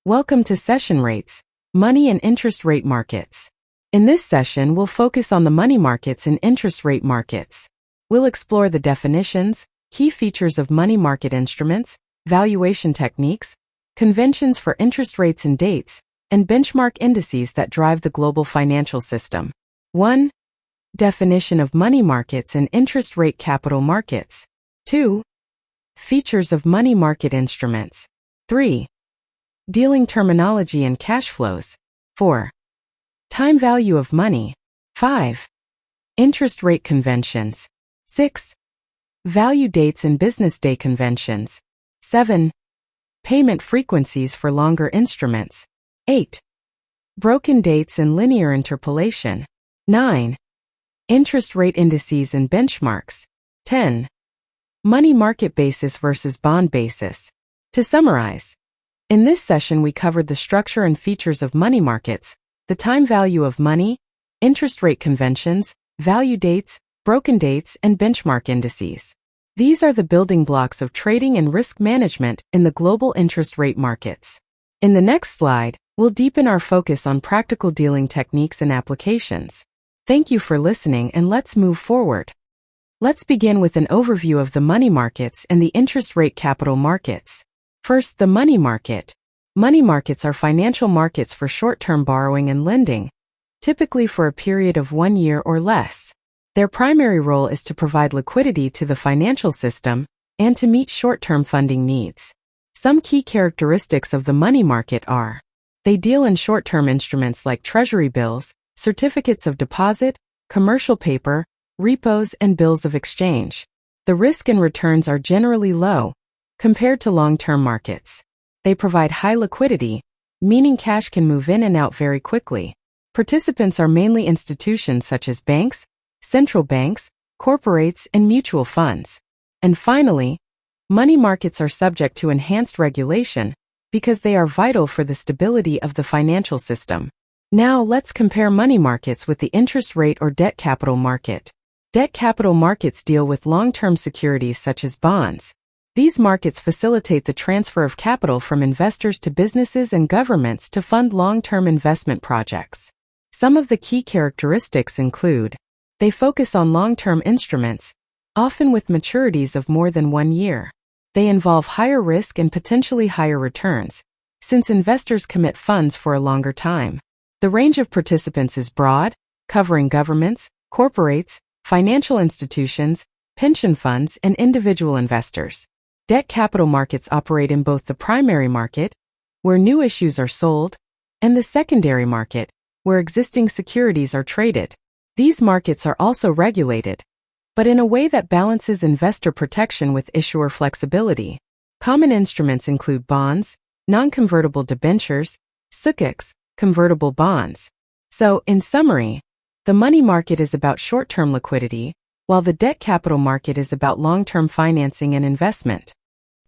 Welcome to Session Rates, Money and Interest Rate Markets. In this session, we'll focus on the money markets and interest rate markets. We'll explore the definitions, key features of money market instruments, valuation techniques, conventions for interest rates and dates, and benchmark indices that drive the global financial system. 1. Definition of money markets and interest rate capital markets. 2. Features of money market instruments. 3. Dealing terminology and cash flows. 4. Time value of money. 5. Interest rate conventions. 6. Value dates and business day conventions. 7. Payment frequencies for longer instruments. 8. Broken dates and linear interpolation. 9. Interest rate indices and benchmarks. 10. Money market basis versus bond basis. To summarize, in this session we covered the structure and features of money markets, the time value of money, interest rate conventions, value dates, broken dates, and benchmark indices. These are the building blocks of trading and risk management in the global interest rate markets. In the next slide, we'll deepen our focus on practical dealing techniques and applications. Thank you for listening, and let's move forward. Let's begin with an overview of the money markets and the interest rate capital markets. First, the money market. Money markets are financial markets for short-term borrowing and lending, typically for a period of 1 year or less. Their primary role is to provide liquidity to the financial system and to meet short-term funding needs. Some key characteristics of the money market are: they deal in short-term instruments like Treasury bills, certificates of deposit, commercial paper, repos, and bills of exchange. The risk and returns are generally low compared to long-term markets. They provide high liquidity, meaning cash can move in and out very quickly. Participants are mainly institutions such as banks, central banks, corporates, and mutual funds. And finally, money markets are subject to enhanced regulation because they are vital for the stability of the financial system. Now let's compare money markets with the interest rate or debt capital market. Debt capital markets deal with long-term securities such as bonds. These markets facilitate the transfer of capital from investors to businesses and governments to fund long-term investment projects. Some of the key characteristics include: they focus on long-term instruments, often with maturities of more than 1 year. They involve higher risk and potentially higher returns, since investors commit funds for a longer time. The range of participants is broad, covering governments, corporates, financial institutions, pension funds, and individual investors. Debt capital markets operate in both the primary market, where new issues are sold, and the secondary market, where existing securities are traded. These markets are also regulated, but in a way that balances investor protection with issuer flexibility. Common instruments include bonds, non-convertible debentures, SUKICs, convertible bonds. So, in summary, the money market is about short-term liquidity, while the debt capital market is about long-term financing and investment.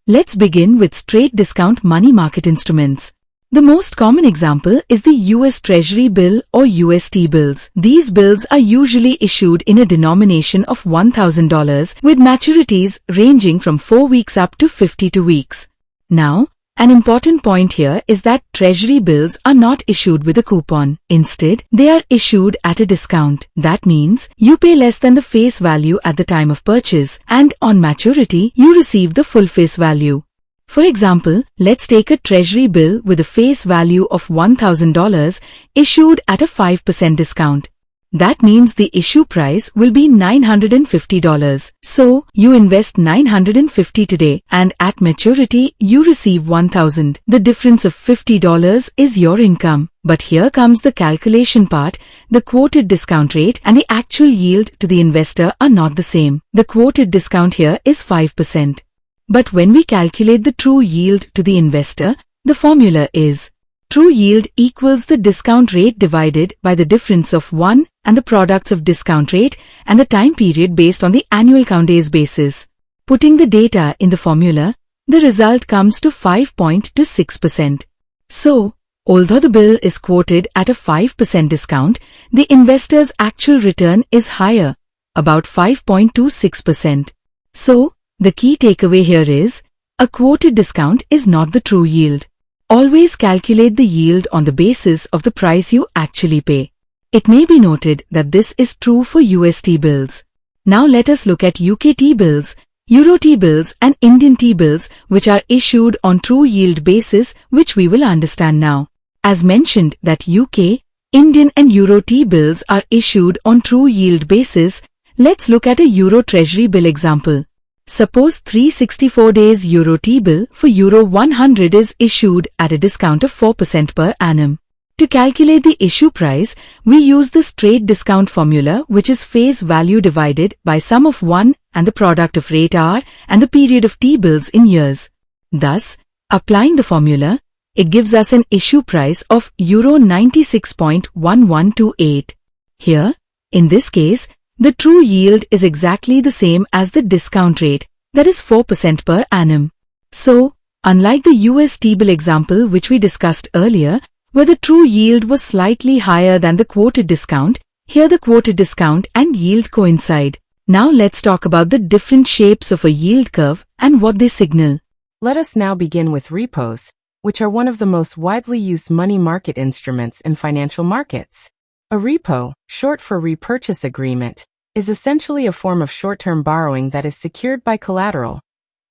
Let's begin with straight discount money market instruments. The most common example is the US Treasury bill or UST bills. These bills are usually issued in a denomination of $1,000 with maturities ranging from 4 weeks up to 52 weeks. Now, an important point here is that Treasury bills are not issued with a coupon. Instead, they are issued at a discount. That means you pay less than the face value at the time of purchase, and on maturity, you receive the full face value. For example, let's take a Treasury bill with a face value of $1,000 issued at a 5% discount. That means the issue price will be $950. So, you invest $950 today, and at maturity, you receive $1,000. The difference of $50 is your income. But here comes the calculation part. The quoted discount rate and the actual yield to the investor are not the same. The quoted discount here is 5%. But when we calculate the true yield to the investor, the formula is: true yield equals the discount rate divided by the difference of 1 and the products of discount rate and the time period based on the annual count days basis. Putting the data in the formula, the result comes to 5.26%. So, although the bill is quoted at a 5% discount, the investor's actual return is higher, about 5.26%. So, the key takeaway here is, a quoted discount is not the true yield. Always calculate the yield on the basis of the price you actually pay. It may be noted that this is true for US T-bills. Now let us look at UK T-bills, Euro T-bills and Indian T-bills, which are issued on true yield basis, which we will understand now. As mentioned that UK, Indian and Euro T-bills are issued on true yield basis, let's look at a Euro Treasury bill example. Suppose 364 days Euro T-bill for Euro 100 is issued at a discount of 4% per annum. To calculate the issue price, we use the straight discount formula, which is face value divided by sum of 1 and the product of rate R and the period of T-bills in years. Thus, applying the formula, it gives us an issue price of Euro 96.1128. Here, in this case, the true yield is exactly the same as the discount rate, that is 4% per annum. So, unlike the US T-bill example which we discussed earlier, where the true yield was slightly higher than the quoted discount, here the quoted discount and yield coincide. Now let's talk about the different shapes of a yield curve and what they signal. Let us now begin with repos, which are one of the most widely used money market instruments in financial markets. A repo, short for repurchase agreement, is essentially a form of short-term borrowing that is secured by collateral,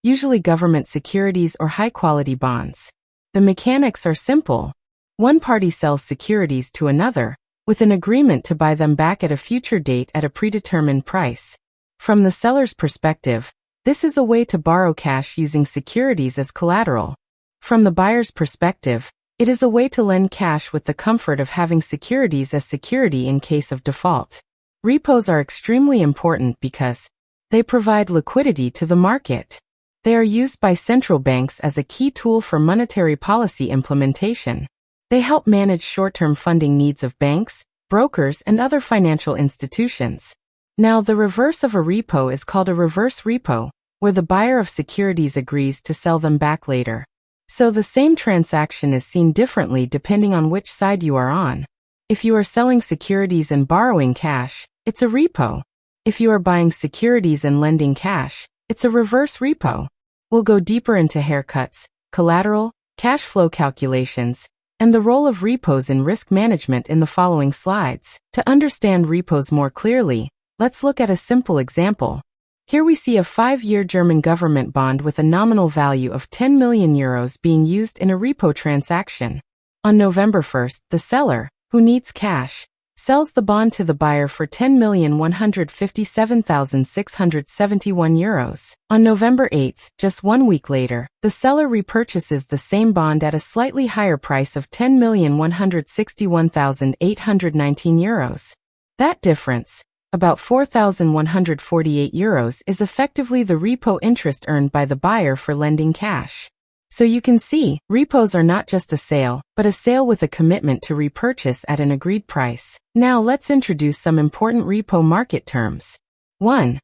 usually government securities or high-quality bonds. The mechanics are simple. One party sells securities to another, with an agreement to buy them back at a future date at a predetermined price. From the seller's perspective, this is a way to borrow cash using securities as collateral. From the buyer's perspective, it is a way to lend cash with the comfort of having securities as security in case of default. Repos are extremely important because they provide liquidity to the market. They are used by central banks as a key tool for monetary policy implementation. They help manage short-term funding needs of banks, brokers, and other financial institutions. Now, the reverse of a repo is called a reverse repo, where the buyer of securities agrees to sell them back later. So the same transaction is seen differently depending on which side you are on. If you are selling securities and borrowing cash, it's a repo. If you are buying securities and lending cash, it's a reverse repo. We'll go deeper into haircuts, collateral, cash flow calculations, and the role of repos in risk management in the following slides. To understand repos more clearly, let's look at a simple example. Here we see a 5-year German government bond with a nominal value of 10 million euros being used in a repo transaction. On November 1st, the seller, who needs cash, sells the bond to the buyer for 10,157,671 euros. On November 8th, just 1 week later, the seller repurchases the same bond at a slightly higher price of 10,161,819 euros. That difference, about 4,148 euros, is effectively the repo interest earned by the buyer for lending cash. So you can see, repos are not just a sale, but a sale with a commitment to repurchase at an agreed price. Now let's introduce some important repo market terms. 1.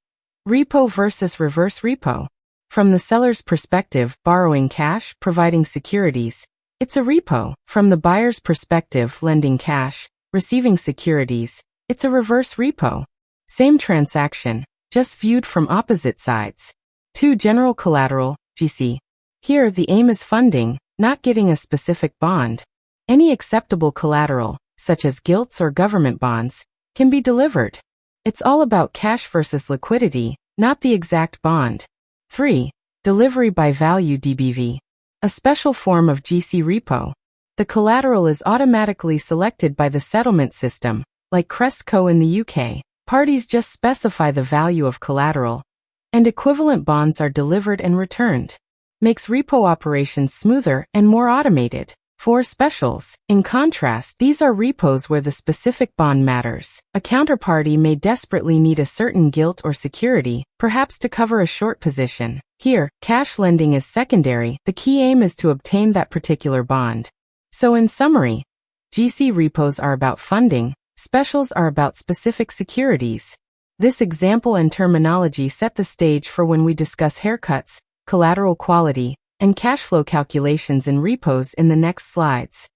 Repo versus reverse repo. From the seller's perspective, borrowing cash, providing securities, it's a repo. From the buyer's perspective, lending cash, receiving securities, it's a reverse repo. Same transaction, just viewed from opposite sides. 2. General collateral, GC. Here, the aim is funding, not getting a specific bond. Any acceptable collateral, such as gilts or government bonds, can be delivered. It's all about cash versus liquidity, not the exact bond. 3. Delivery by value DBV. A special form of GC repo. The collateral is automatically selected by the settlement system, like Crestco in the UK. Parties just specify the value of collateral, and equivalent bonds are delivered and returned. Makes repo operations smoother and more automated. 4. Specials. In contrast, these are repos where the specific bond matters. A counterparty may desperately need a certain gilt or security, perhaps to cover a short position. Here, cash lending is secondary. The key aim is to obtain that particular bond. So in summary, GC repos are about funding, specials are about specific securities. This example and terminology set the stage for when we discuss haircuts, collateral quality, and cash flow calculations in repos in the next slides.